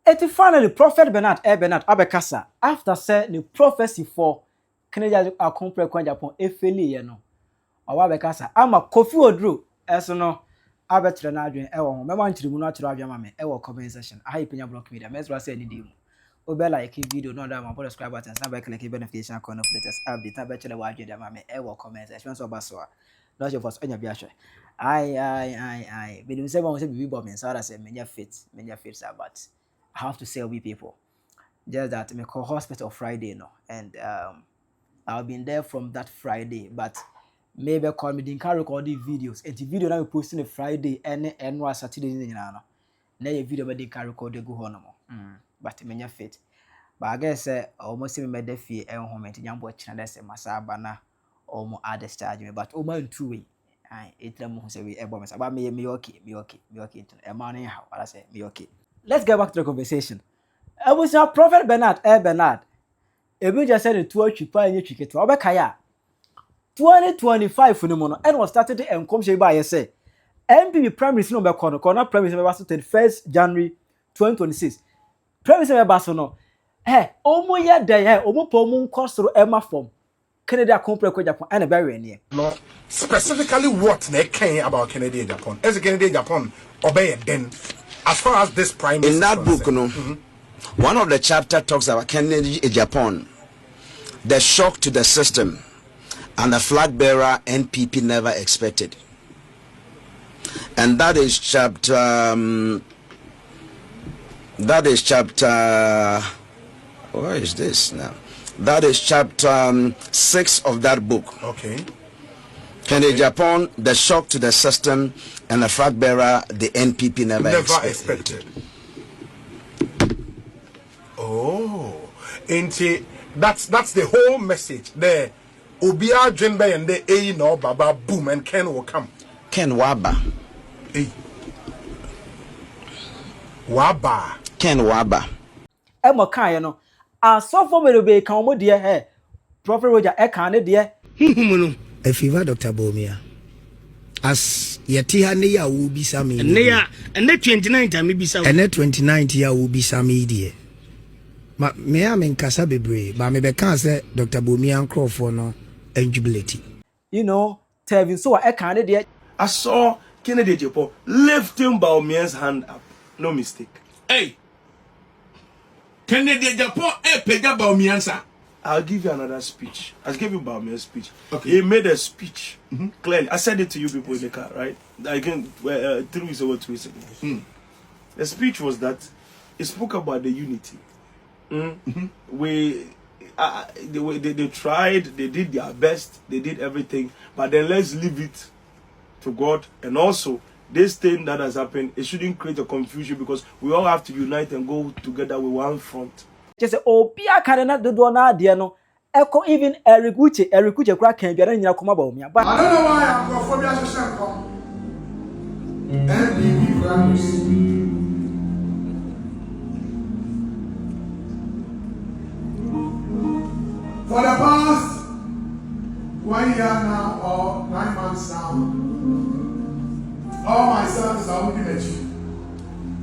And finally, Prophet Bernard Elbernard abekasa after say the prophecy for Canada accomplished kwa Japan efeli ye no. Owa abekasa ama Kofi Oduro eso no abetre na adwen e wo ho. Mema nchiri mu no atro adwen ma me e wo comment section. Aha Penyah block media. Mesra say ni dim. Obe like video no da ma subscribe button na be click notification icon of latest update na be chele wa adwen ma me e wo comment section so ba so. Not your first anya bi ahwe. Ai. Be dim say ba say bibi bo me so say menya faith about I have to say we people. Just that me call hospital Friday no, and I've been there from that Friday, but maybe call me didn't record the videos. And the video now we posting a Friday and Saturday no. Now your video but didn't record the go home. But me nya fit. But I guess almost me made the fear and home and young boy channel say masaba na almost add charge me, but in 2 way. It them who say we about me okay. A man how I say me okay. Let's get back to the conversation. I was a Prophet Bernard Elbernard. Ebi just said it to a chipa and you chick it to Obekaya. 2025 phenomenon and was started and come by say MPP primary number corner primary number 31st January 2026. Primary number no. Hey, omo ya day, omo pomun costro Emma form. Canada compre kwa Japan and a very near. No, specifically what they care about Canada and Japan. As a Canada Japan obey then. As far as this prime in that book, one of the chapter talks about Canada and Japan, the shock to the system, and the flag bearer NPP never expected. And that is chapter. Where is this now? That is chapter 6 of that book. Okay. Canada, Japan, the shock to the system, and the flag bearer, the NPP never expected. Oh, that's the whole message there. Obia Drenbe and the no Baba boom and Ken will come. Ken Waba. Waba. Ken Waba. Emo kan ye no. So for me be kan mo de he. Prophet Roger e kan ne de. A fever Dr. Bomia. As Yatiha Nia will be some Nia, and the 29th I may be some, and the 29th year will be some idiot. May I mean Casabibre, but maybe can't say Dr. Bomia and Crawford no eligibility. You know, Tevin, so I can't de. I saw Kennedy Japan lifting Baumia's hand up. No mistake. Hey, Kennedy Japan, Penyah Baumiansa. I'll give you another speech. I gave you Baumia's speech. Okay. He made a speech clearly. I said it to you people in the car, right? Again, 3 weeks ago, 2 weeks ago. The speech was that he spoke about the unity. They tried, they did their best, they did everything, but then let's leave it to God. And also, this thing that has happened, it shouldn't create a confusion because we all have to unite and go together with one front. Just say, oh, Pia Canada do na dear no. Echo even Eric Uche crack can be a nyina come about me. But I don't know why I'm going for me as a shampoo. MPP families. For the past 1 year now or 9 months now, all my sons are looking at you.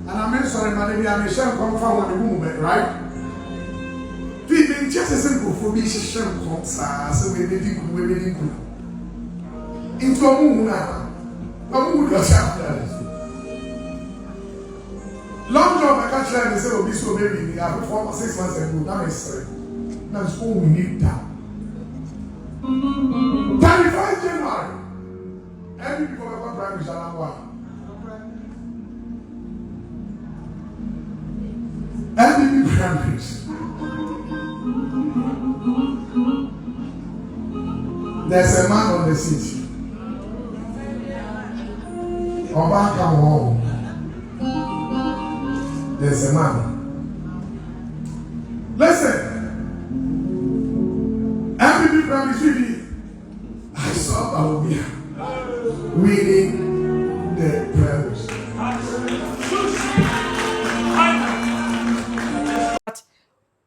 And I'm sorry, madam, I'm a shampoo from the movement, right? People just a simple for me, shampoo, so we did into a moon now. A moon was happening. Long job, I can't tell you, say, oh, this will maybe I performed 6 months ago. That is sorry. That's all we need that. 31st January. Every people have got prime shall one. Every primaries. There's a man on the seat. Obaka home. There's a man. Listen. MPP primary TV. I saw Bawumia winning the primaries.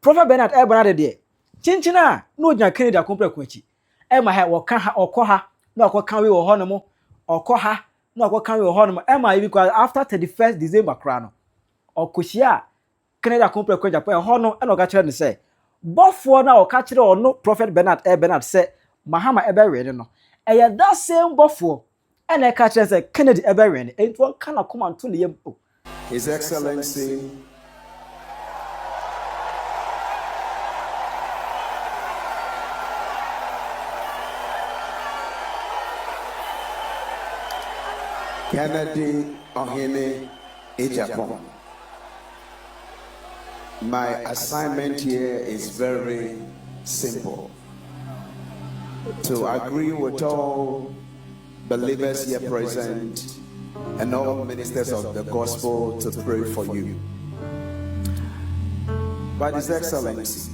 Prophet Bernard Elbernard there. Chinchina no nya Canada compre kwachi. E ma ha woka ha okoha na okoka we wo ho no mo. Okoha na okoka we wo ho no mo. E ma because after 31st December kra no. Okoshia Kennedy Akompre kwa Japan ho no e no ka kire ne say bofo na o ka kire ono Prophet Bernard Elbernard say Mahama ebewe ne no eye that same bofo e na ka kire say Kennedy ebewe ne enti won kana koma nto ne yam. His Excellency Kennedy Ohene Ejapon. My assignment here is very simple. To agree with all believers here present and all ministers of the gospel to pray for you. But His Excellency,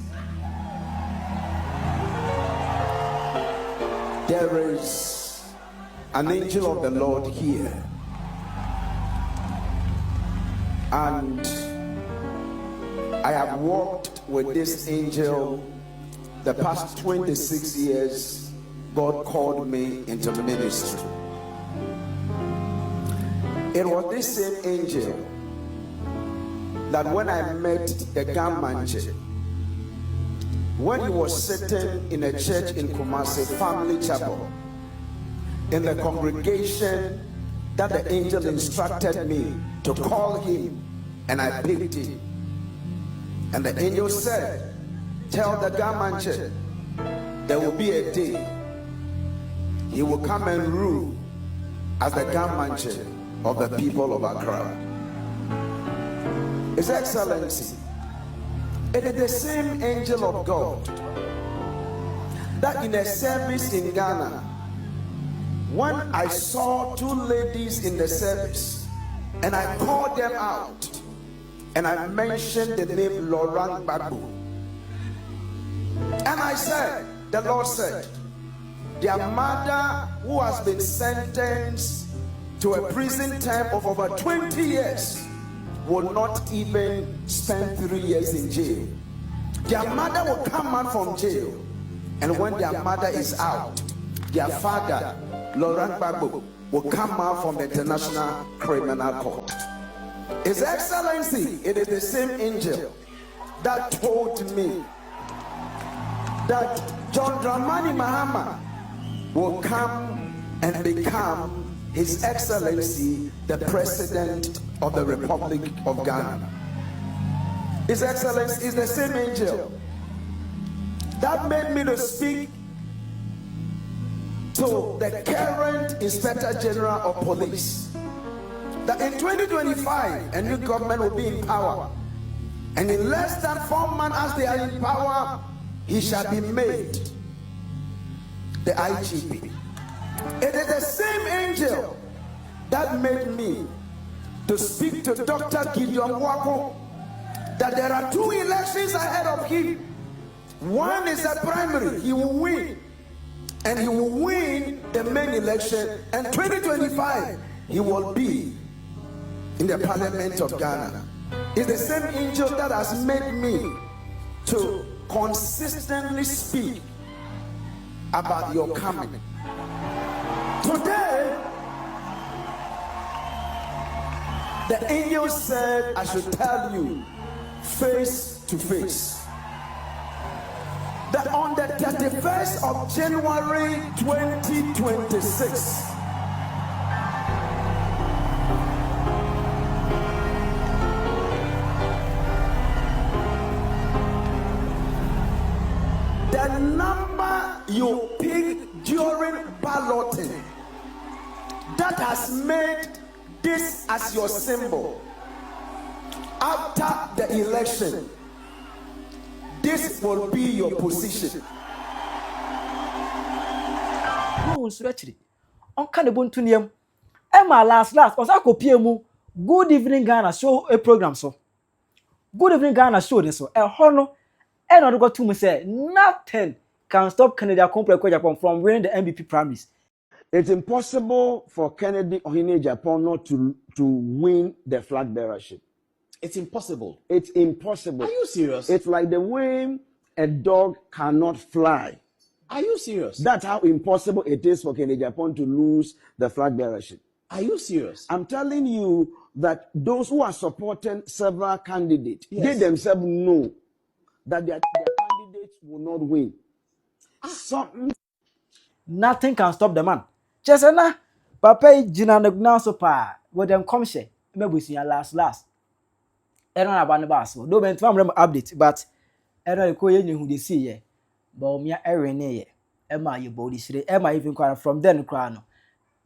there is an angel of the Lord here, and I have walked with this angel the past 26 years. God called me into ministry. It was this same angel that when I met the Gamanche, when he was sitting in a church in Kumasi, family chapel, in the congregation, that the angel instructed me to call him, and I picked him. And the angel said, tell the Gamanche there will be a day he will come and rule as the Gamanche of the people of Accra. His Excellency, it is the same angel of God that in a service in Ghana, when I saw two ladies in the service and I called them out and I mentioned the name Laurent Gbagbo, and I said, the Lord said, their mother, who has been sentenced to a prison term of over 20 years, will not even spend 3 years in jail. Their mother will come out from jail, and when their mother is out, their father, Laurent Gbagbo, will come out from the International Criminal Court. His Excellency, it is the same angel that told me that John Dramani Mahama will come and become His Excellency, the President of the Republic of Ghana. His Excellency is the same angel that made me to speak to the current Inspector General of Police that in 2025 a new government will be in power, and in less than 4 months as they are in power, he shall be made the IGP. It is the same angel that made me to speak to Dr. Gideon Wako that there are 2 elections ahead of him. One is a primary, he will win, and he will win the main election, and 2025 he will be in the Parliament of Ghana. It's the same angel that has made me to consistently speak about your coming. Today, the angel said I should tell you face to face that on the 31st of January 2026, the number you pick during balloting that has made this as your symbol after the election, this will be your position. No, actually, on kind of buntunium. Emma last, was mu. Good evening, Ghana show a program so. Good evening, Ghana show this so. A honor, and I got to me say nothing can stop Kennedy Akompre Japan from winning the MVP primaries. It's impossible for Kennedy Ohene Japan not to win the flag bearership. It's impossible. It's impossible. Are you serious? It's like the way a dog cannot fly. Are you serious? That's how impossible it is for Kennedy Japan to lose the flag bearership. Are you serious? I'm telling you, that those who are supporting several candidates, they themselves know that their candidates will not win. Nothing can stop the man. Chesena, Papa Jina Nagna so pa, with them come share, maybe see last. I don't know about the bass, no man to update, but I don't know who they see ye. But me every near Emma, you body shade, Emma even crying from then crown.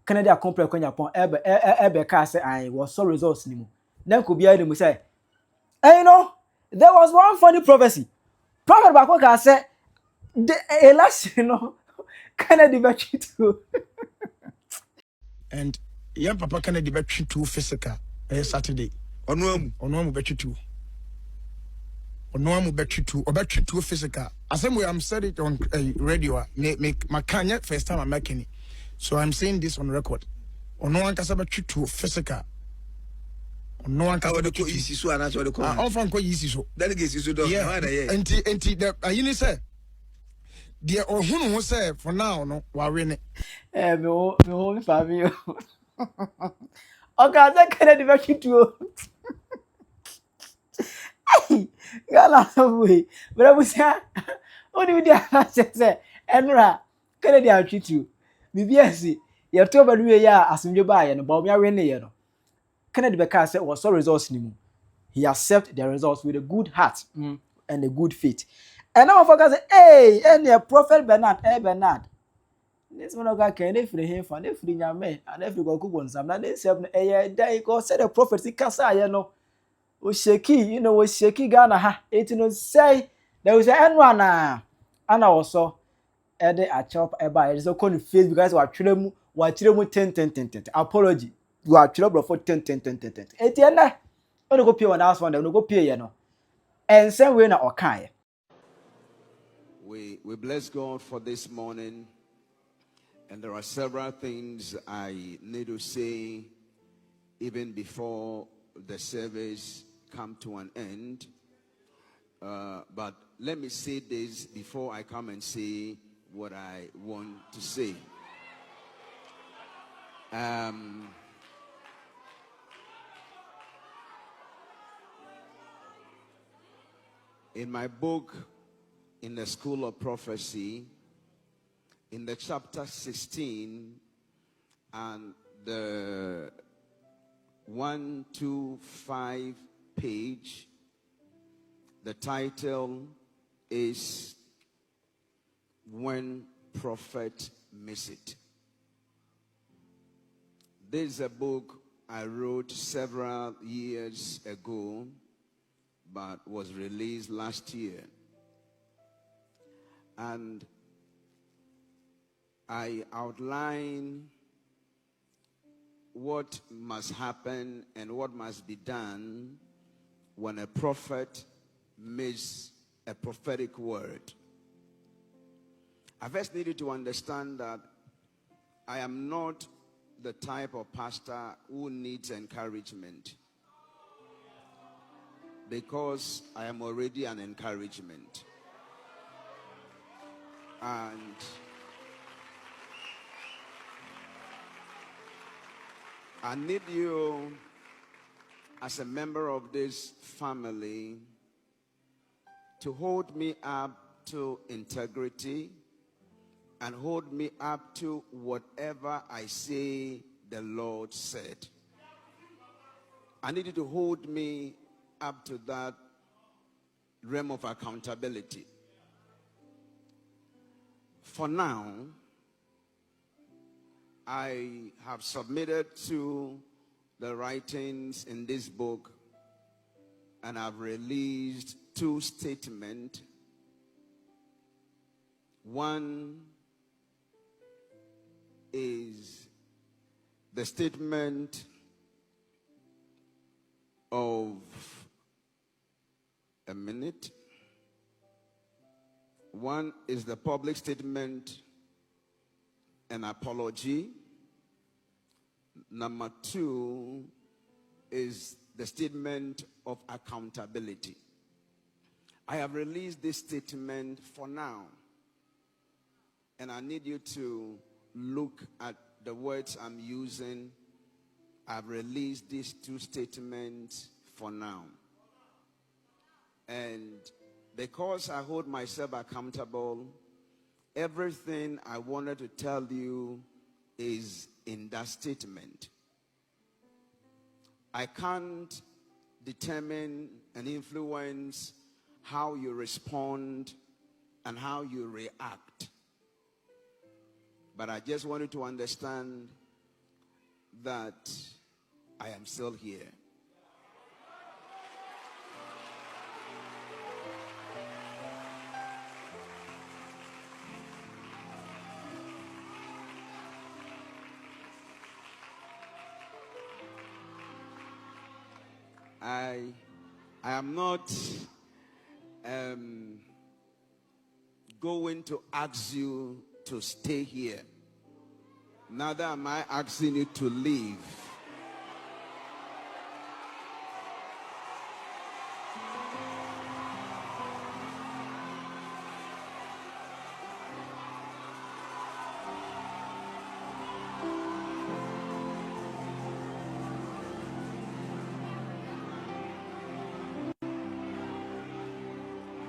Canada compare when upon Ebe cast I was so results anymore. Then could be able to say, hey, you know, there was one funny prophecy. Prophet Bakoka said, the election, you know, Canada bet you too. And young papa can the battery 2 physical Saturday. On one battery 2. On one battery 2 or battery 2 physical. As I'm said it on radio, make my Kanye first time I'm making it. So I'm saying this on record. On one can battery 2 physical. On no one can battery 2 easy so and that's what the call. All from easy so. Delegates is so yeah. And the you say the or who say for now no worry. Me home family. Okay, that Canada bet you too. Gala way. But I was saying, what do you say? Enra, Canada treat you. BBS, you're too bad we are as you buy and about me. I really know. Kennedy Becker said was so results anymore. He accepted the results with a good heart and a good faith. And now I say, hey, and the Prophet Bernard Elbernard. This one of God can if him for if the young man and if you go cook on some that they say, hey, there go said the prophecy cassa, you know. Was shaky, you know, was shaky Ghana ha. It no say there was an runner. And also Eddie a chop a buy. It's okay on Facebook guys were chilemu 10. Apology. You are trouble for 10. Etienne, on go pay one house one, they go pay, you know. And same way na okay. We bless God for this morning, and there are several things I need to say even before the service come to an end. But let me say this before I come and say what I want to say. In my book, In the School of Prophecy, in the chapter 16 and the 125 page, the title is When Prophet Miss It. This is a book I wrote several years ago, but was released last year. And I outline what must happen and what must be done when a prophet misses a prophetic word. I first needed to understand that I am not the type of pastor who needs encouragement, because I am already an encouragement. And I need you, as a member of this family, to hold me up to integrity and hold me up to whatever I say the Lord said. I need you to hold me up to that realm of accountability. For now, I have submitted to the writings in this book, and I've released 2 statements. One is the statement of a minute. One is the public statement, an apology. Number 2 is the statement of accountability. I have released this statement for now, and I need you to look at the words I'm using I've released these 2 statements for now. And because I hold myself accountable, everything I wanted to tell you is in that statement. I can't determine and influence how you respond and how you react. But I just want you to understand that I am still here. I am not going to ask you to stay here. Neither am I asking you to leave.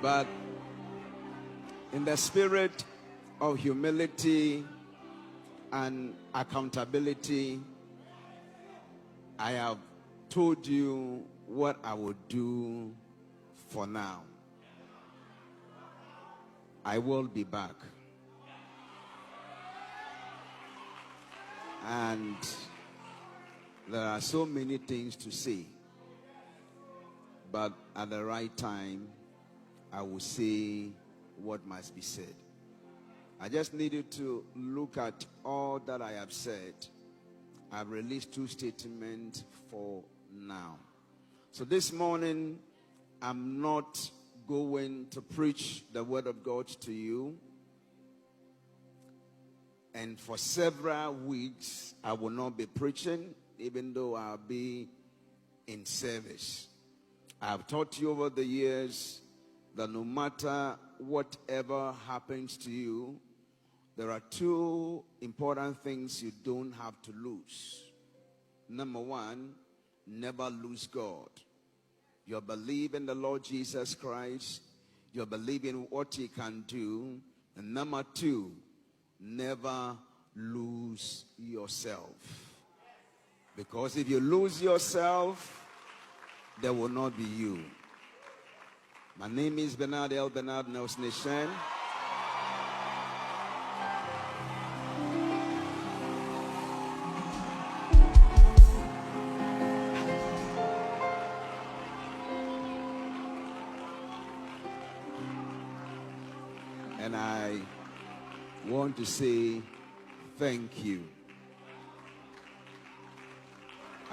But in the spirit of humility and accountability, I have told you what I would do for now. I will be back. And there are so many things to say. But at the right time, I will say what must be said. I just needed to look at all that I have said. I've released 2 statements for now. So this morning, I'm not going to preach the word of God to you. And for several weeks, I will not be preaching, even though I'll be in service. I've taught you over the years that no matter whatever happens to you, there are 2 important things you don't have to lose. Number 1, never lose God. You believe in the Lord Jesus Christ. You believe in what He can do. And number 2, never lose yourself. Because if you lose yourself, there will not be you. My name is Bernard Elbernard, Nels Nation. And I want to say thank you.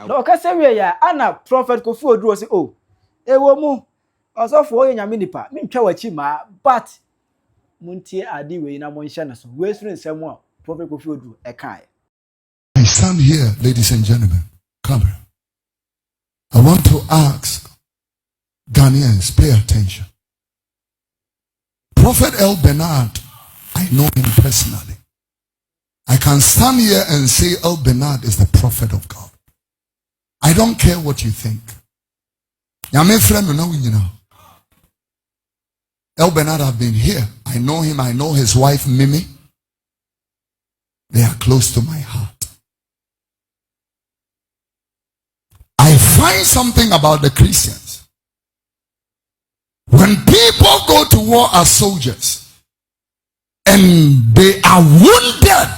No, okay, say we are. Anna Prophet Kofi Oduro say, "Oh, ewo also for you nyame nipa me ntwa wachi ma but muntie ade we na monhye na so we sunu nsem a Prophet Kofi Oduro e kai." I stand here, ladies and gentlemen. Come here. I want to ask Ghanaians, pay attention. Prophet Bernard, I know him personally. I can stand here and say Bernard is the prophet of God. I don't care what you think. Nyame friend no you know. Bernard have been here. I know him. I know his wife Mimi. They are close to my heart. I find something about the Christians. When people go to war as soldiers and they are wounded,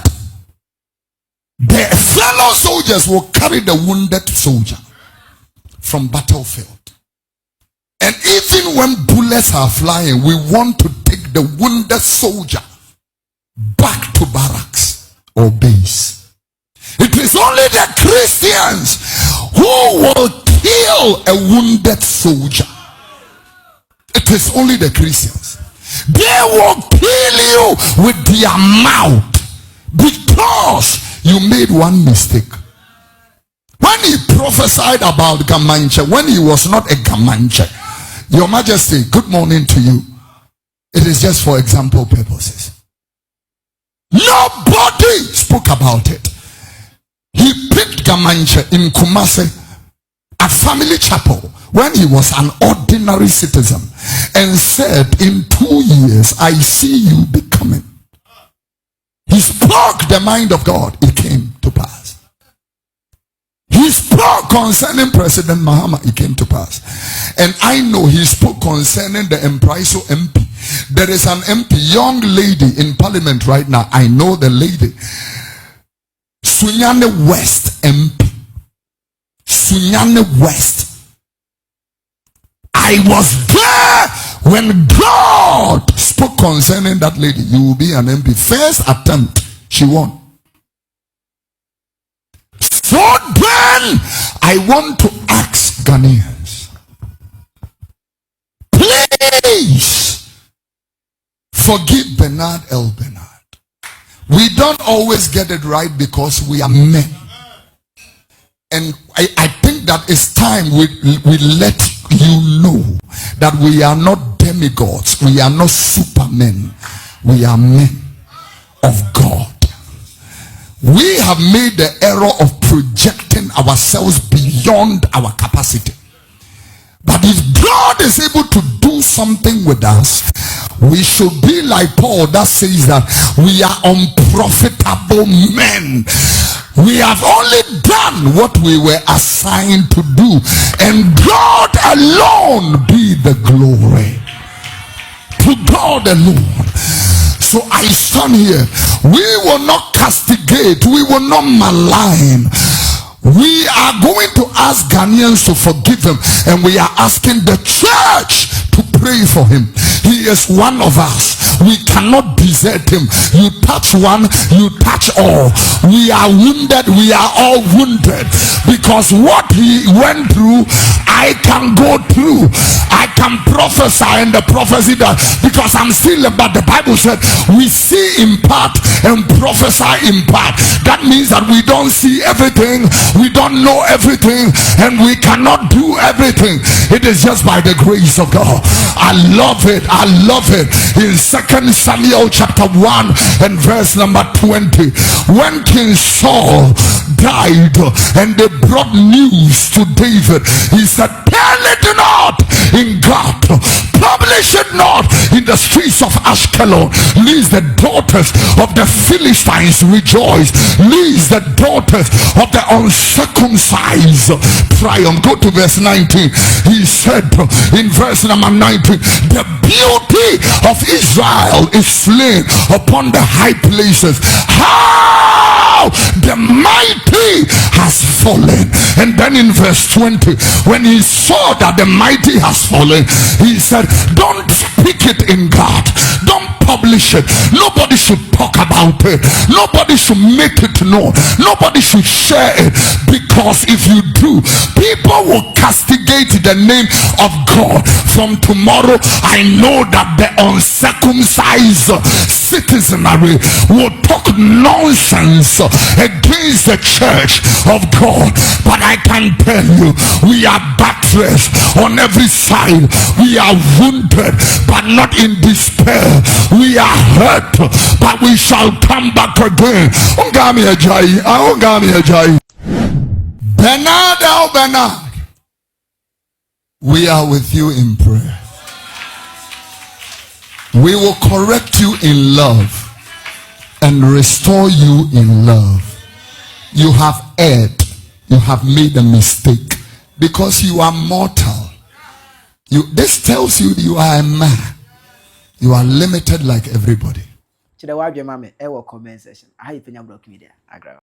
their fellow soldiers will carry the wounded soldier from battlefield. And even when bullets are flying, we want to take the wounded soldier back to barracks or base. It is only the Christians who will kill a wounded soldier. It is only the Christians. They will kill you with their mouth because you made one mistake. When he prophesied about Gamanche, when he was not a Gamanche, Your Majesty, good morning to you. It is just for example purposes. Nobody spoke about it. He picked Gamanche in Kumasi at Family Chapel when he was an ordinary citizen and said, in 2 years I see you becoming. He spoke the mind of God. It came to pass. He spoke concerning President Mahama. It came to pass. And I know he spoke concerning the Empriso MP. There is an MP, young lady in parliament right now. I know the lady. Sunyane West MP. Sunyane West. I was there when God spoke concerning that lady. You will be an MP. First attempt, she won. So then, I want to ask Ghanaians, please forgive Bernard Elbernard. We don't always get it right because we are men. And I think that it's time we let you know that we are not demigods. We are not supermen. We are men of God. We have made the error of projecting ourselves beyond our capacity. But if God is able to do something with us, we should be like Paul that says that we are unprofitable men. We have only done what we were assigned to do, and God alone be the glory. To God alone. So I stand here. We will not castigate. We will not malign. We are going to ask Ghanaians to forgive him, and we are asking the church to pray for him. He is one of us. We cannot desert him. You touch one, you touch all. We are wounded. We are all wounded because what he went through, I can go through. I can prophesy in the prophecy that because I'm still, but the Bible said we see in part and prophesy in part. That means that we don't see everything, we don't know everything, and we cannot do everything. It is just by the grace of God. I love it. I love it. In 2 Samuel chapter 1 and verse number 20, when King Saul died and they brought news to David, he said, tell it not in God, publish it not in the streets of Ashkelon, lest the daughters of the Philistines rejoice, lest the daughters of the uncircumcised triumph. Go to verse 19. He said in verse number 19, the beauty of Israel is slain upon the high places. How the mighty has fallen. And then in verse 20, when he saw that the mighty has fallen, he said, don't speak it in God, don't publish it. Nobody should talk about it. Nobody should make it known. Nobody should share it, because if you do, people will castigate the name of God. From tomorrow, I know that the uncircumcised citizenry will talk nonsense against the church of God. But I can tell you, we are buttressed on every side. We are wounded, but not in despair. We are hurt, but we shall come back again. Bernard Elbernard, we are with you in prayer. We will correct you in love and restore you in love. You have erred. You have made a mistake because you are mortal. This tells you you are a man. You are limited like everybody. Chida wa dwe mame e wo comment section. Aha Penyah block media. Agra.